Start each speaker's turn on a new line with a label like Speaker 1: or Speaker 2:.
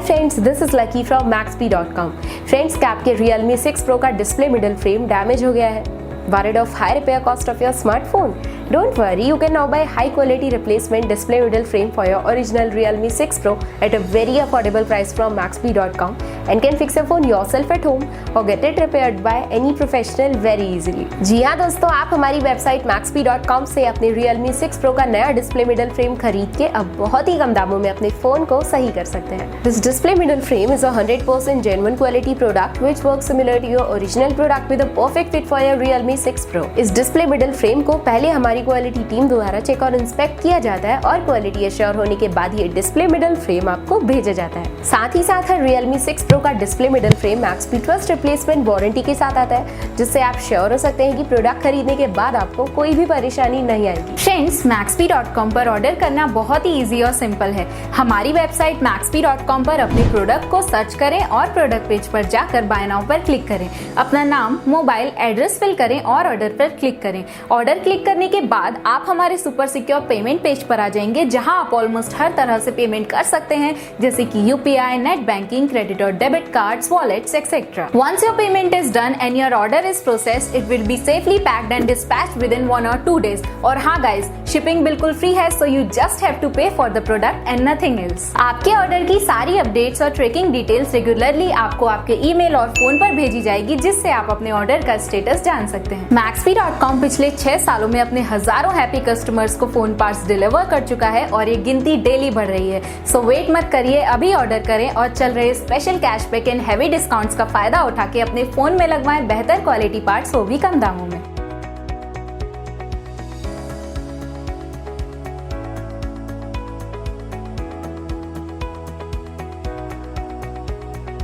Speaker 1: Friends, this is lucky from Maxbhi.com। Friends, क्या आपके Realme 6 Pro का डिस्प्ले मिडल फ्रेम डैमेज हो गया है? Worried of high repair cost of your smartphone? Don't worry, you can now buy high quality replacement display middle frame for your original Realme 6 Pro at a very affordable price from Maxbhi.com and can fix your phone yourself at home or get it repaired by any professional very easily। जी हाँ दोस्तों, आप हमारी website Maxbhi.com से अपने Realme 6 Pro का नया display middle frame खरीद के अब बहुत ही कम दामों में अपने फोन को सही कर सकते हैं। This display middle frame is a 100% genuine quality product which works similar to your original product with a perfect fit for your Realme 6 Pro। इस डिस्प्ले मिडल फ्रेम को पहले हमारी क्वालिटी टीम द्वारा चेक और इंस्पेक्ट किया जाता है और क्वालिटी एश्योर होने के बाद ये डिस्प्ले मिडल फ्रेम आपको भेजा जाता है। साथ ही साथ Realme 6 Pro का display middle frame Maxbhi trust replacement warranty के साथ आता है, जिससे आप श्योर हो सकते हैं कि प्रोडक्ट खरीदने के बाद आपको कोई भी परेशानी नहीं आएगी।
Speaker 2: फ्रेंड्स, Maxbhi.com पर ऑर्डर करना बहुत ही इजी और सिंपल है। हमारी वेबसाइट Maxbhi.com पर अपने प्रोडक्ट को सर्च करें और प्रोडक्ट पेज पर जाकर बाय नाउ पर क्लिक करें। अपना नाम, मोबाइल, एड्रेस फिल करें और ऑर्डर पर क्लिक करें। ऑर्डर क्लिक करने के बाद आप हमारे सुपर सिक्योर पेमेंट पेज पर आ जाएंगे, जहां आप ऑलमोस्ट हर तरह से पेमेंट कर सकते हैं, जैसे कि यूपीआई, नेट बैंकिंग, क्रेडिट और debit cards, wallets etcetera. Once your payment is done and your order is processed, it will be safely packed and dispatched within 1 or 2 days। और हाँ गाइस, शिपिंग बिल्कुल free है, so you just have to pay for the product and nothing else। आपके order की सारी updates और tracking details regularly आपको आपके ईमेल और फोन पर भेजी जाएगी, जिससे आप अपने ऑर्डर का स्टेटस जान सकते हैं। Maxbhi.com पिछले 6 सालों में अपने हजारों हैप्पी कस्टमर्स को फोन पार्ट्स डिलीवर कर चुका है और ये गिनती डेली बढ़ रही है। सो वेट मत करिए, अभी ऑर्डर करें और चल रहे special cashback and heavy discounts का फायदा उठा के अपने फोन में लगवाएं बेहतर क्वालिटी पार्ट्स, वो भी कम दामों में।